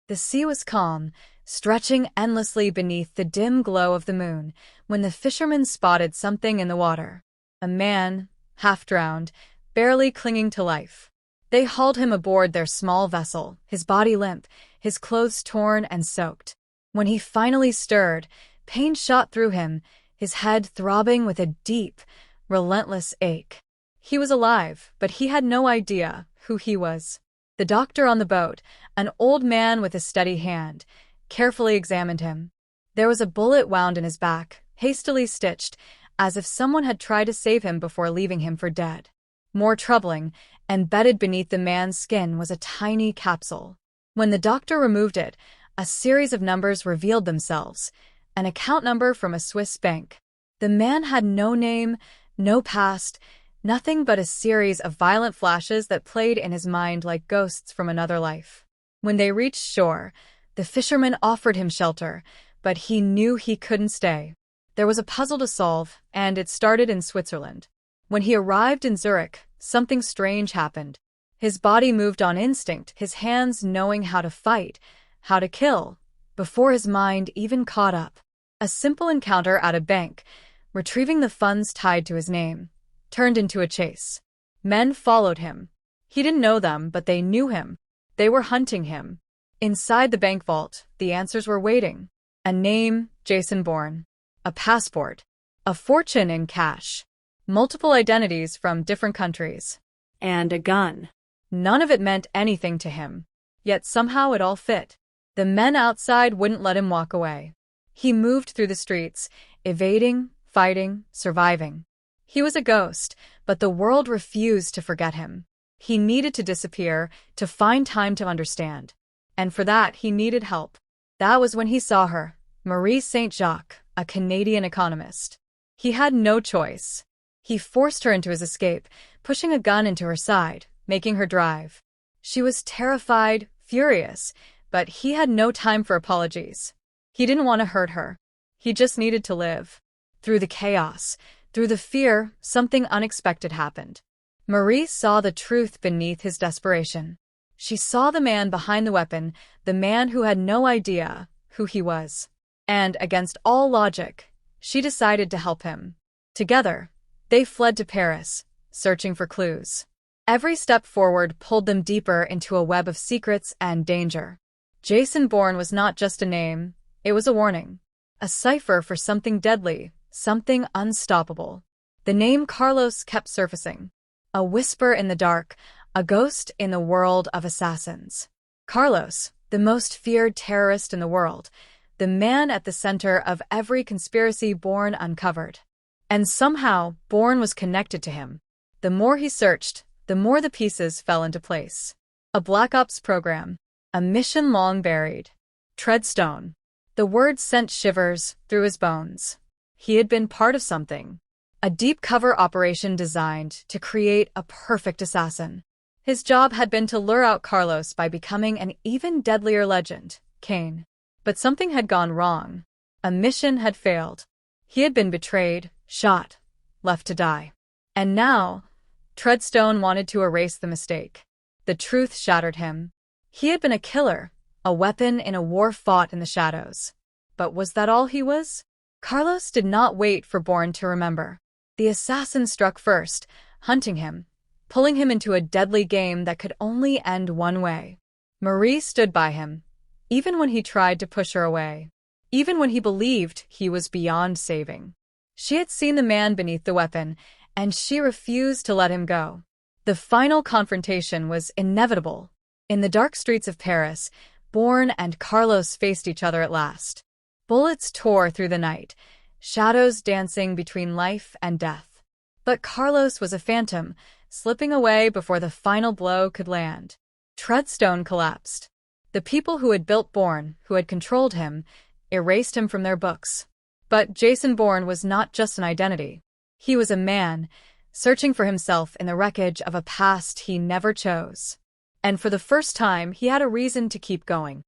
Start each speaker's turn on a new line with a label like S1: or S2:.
S1: The sea was calm, stretching endlessly beneath the dim glow of the moon, when the fishermen spotted something in the water. A man, half drowned, barely clinging to life. They hauled him aboard their small vessel, his body limp, his clothes torn and soaked. When he finally stirred, pain shot through him, his head throbbing with a deep, relentless ache. He was alive, but he had no idea who he was. The doctor on the boat, an old man with a steady hand, carefully examined him. There was a bullet wound in his back, hastily stitched, as if someone had tried to save him before leaving him for dead. More troubling, embedded beneath the man's skin was a tiny capsule. When the doctor removed it, a series of numbers revealed themselves, an account number from a Swiss bank. The man had no name, no past, nothing but a series of violent flashes that played in his mind like ghosts from another life. When they reached shore, the fisherman offered him shelter, but he knew he couldn't stay. There was a puzzle to solve, and it started in Switzerland. When he arrived in Zurich, something strange happened. His body moved on instinct, his hands knowing how to fight, how to kill, before his mind even caught up. A simple encounter at a bank, retrieving the funds tied to his name, turned into a chase. Men followed him. He didn't know them, but they knew him. They were hunting him. Inside the bank vault, the answers were waiting. A name, Jason Bourne. A passport. A fortune in cash. Multiple identities from different countries.
S2: And a gun.
S1: None of it meant anything to him. Yet somehow it all fit. The men outside wouldn't let him walk away. He moved through the streets, evading, fighting, surviving. He was a ghost, but the world refused to forget him. He needed to disappear, to find time to understand. And for that, he needed help. That was when he saw her, Marie St. Jacques, a Canadian economist. He had no choice. He forced her into his escape, pushing a gun into her side, making her drive. She was terrified, furious, but he had no time for apologies. He didn't want to hurt her. He just needed to live. Through the chaos, through the fear, something unexpected happened. Marie saw the truth beneath his desperation. She saw the man behind the weapon, the man who had no idea who he was. And, against all logic, she decided to help him. Together, they fled to Paris, searching for clues. Every step forward pulled them deeper into a web of secrets and danger. Jason Bourne was not just a name, it was a warning. A cipher for something deadly, something unstoppable. The name Carlos kept surfacing. A whisper in the dark, a ghost in the world of assassins. Carlos, the most feared terrorist in the world, the man at the center of every conspiracy Bourne uncovered. And somehow, Bourne was connected to him. The more he searched, the more the pieces fell into place. A Black Ops program. A mission long buried. Treadstone. The word sent shivers through his bones. He had been part of something. A deep cover operation designed to create a perfect assassin. His job had been to lure out Carlos by becoming an even deadlier legend, Kane. But something had gone wrong. A mission had failed. He had been betrayed, shot, left to die. And now, Treadstone wanted to erase the mistake. The truth shattered him. He had been a killer, a weapon in a war fought in the shadows. But was that all he was? Carlos did not wait for Bourne to remember. The assassin struck first, hunting him, pulling him into a deadly game that could only end one way. Marie stood by him, even when he tried to push her away, even when he believed he was beyond saving. She had seen the man beneath the weapon, and she refused to let him go. The final confrontation was inevitable. In the dark streets of Paris, Bourne and Carlos faced each other at last. Bullets tore through the night, shadows dancing between life and death. But Carlos was a phantom, slipping away before the final blow could land. Treadstone collapsed. The people who had built Bourne, who had controlled him, erased him from their books. But Jason Bourne was not just an identity. He was a man, searching for himself in the wreckage of a past he never chose. And for the first time, he had a reason to keep going.